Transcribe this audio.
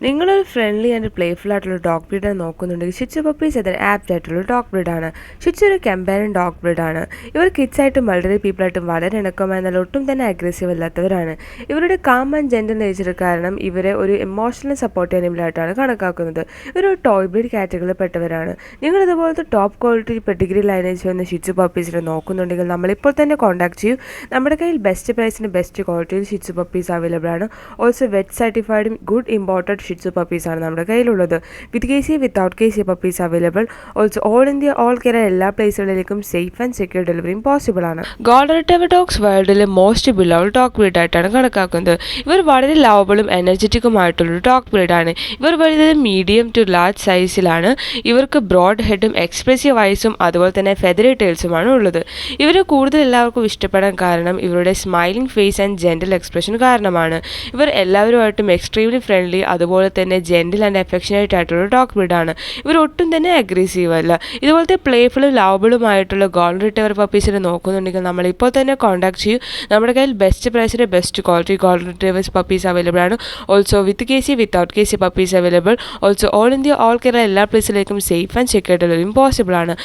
നിങ്ങളൊരു friendly and playful ആയിട്ടുള്ള dog ബ്രീഡാണ് നോക്കുന്നുണ്ടെങ്കിൽ Shih Tzu puppies അതിന് ആപ്റ്റ് ആയിട്ടുള്ള ഡോഗ് ബ്രീഡാണ്. ഷിറ്റ്സു ഒരു കമ്പാനിയൻ ഡോഗ് ബ്രീഡാണ്. ഇവർ കിഡ്സായിട്ടും വളരെ പീപ്പിളായിട്ടും വളരെ ഇണക്കമായെന്നാൽ ഒട്ടും തന്നെ അഗ്രസീവ് അല്ലാത്തവരാണ്. ഇവരുടെ കാം ആൻഡ് ജെന്റിൽ നേച്ചർ കാരണം ഇവരെ ഒരു ഇമോഷണൽ സപ്പോർട്ട് അനിമലായിട്ടാണ് കണക്കാക്കുന്നത്. ഇവരൊരു ടോയ് ബ്രീഡ് കാറ്റഗറിയിൽ പെട്ടവരാണ്. നിങ്ങൾ ഇതുപോലത്തെ ടോപ്പ് ക്വാളിറ്റി പെഡിഗ്രി ലൈനേജ് വന്ന ഷിറ്റ്സു പപ്പീസിനെ നോക്കുന്നുണ്ടെങ്കിൽ നമ്മളിപ്പോൾ തന്നെ കോൺടാക്ട് ചെയ്യൂ. നമ്മുടെ കയ്യിൽ ബെസ്റ്റ് പ്രൈസിന് ബെസ്റ്റ് ക്വാളിറ്റിയിൽ ഷിറ്റ്സു പപ്പീസ് അവൈലബിൾ ആണ്. ഓൾസോ വെറ്റ് സർട്ടിഫൈഡും ഗുഡ് ഇമ്പോർട്ടഡ് ഷിറ്റ്സു പപ്പീസ് ആണ് നമ്മുടെ കയ്യിലുള്ളത്. With KC without KC puppies available. Also all India all Kerala എല്ലാ പ്ലേസുകളിലേക്കും സേഫ് ആൻഡ് സെക്യൂർ ഡെലിവറിയും പോസിബിൾ ആണ്. ഗോൾഡൻ റിട്രീവർ ഡോഗ്സ് വേൾഡിലെ മോസ്റ്റ് ബിലവ്ഡ് ഡോഗ് ബ്രീഡ് ആയിട്ടാണ് കണക്കാക്കുന്നത്. ഇവർ വളരെ ലവബിളും എനർജറ്റിക്കുമായിട്ടുള്ള ഡോഗ് ബ്രീഡാണ്. ഇവർ വരുന്നത് മീഡിയം ടു ലാർജ് സൈസിലാണ്. ഇവർക്ക് ബ്രോഡ് ഹെഡും എക്സ്പ്രസീവ് ഐസും അതുപോലെ തന്നെ ഫെദറി ടെയിൽസുമാണ് ഉള്ളത്. ഇവർ കൂടുതൽ എല്ലാവർക്കും ഇഷ്ടപ്പെടാൻ കാരണം ഇവരുടെ smiling face and gentle expression കാരണമാണ്. ഇവർ എല്ലാവരുമായിട്ടും എക്സ്ട്രീംലി ഫ്രണ്ട്ലി അതുപോലെ തന്നെ ജെന്റിൽ ആൻഡ് അഫെക്ഷനേറ്റ് ആയിട്ടുള്ള ഡോഗ് ബ്രീഡാണ്. ഇവർ ഒട്ടും തന്നെ അഗ്രസീവ് അല്ല. ഇതുപോലത്തെ പ്ലേഫുളും ലവബിളുമായിട്ടുള്ള ഗോൾഡൻ റിട്രീവർ പപ്പീസിനെ നോക്കുന്നുണ്ടെങ്കിൽ നമ്മൾ ഇപ്പോൾ തന്നെ കോൺടാക്ട് ചെയ്യൂ. നമ്മുടെ കയ്യിൽ ബെസ്റ്റ് പ്രൈസിന് best quality golden retrievers puppies available ആണ്. Also with KC without KC puppies available. Also all India all Kerala എല്ലാ പ്ലേസിലേക്കും സേഫ് ആൻഡ് സെക്യൂർ ഡെലിവറിയും പോസിബിൾ ആണ്.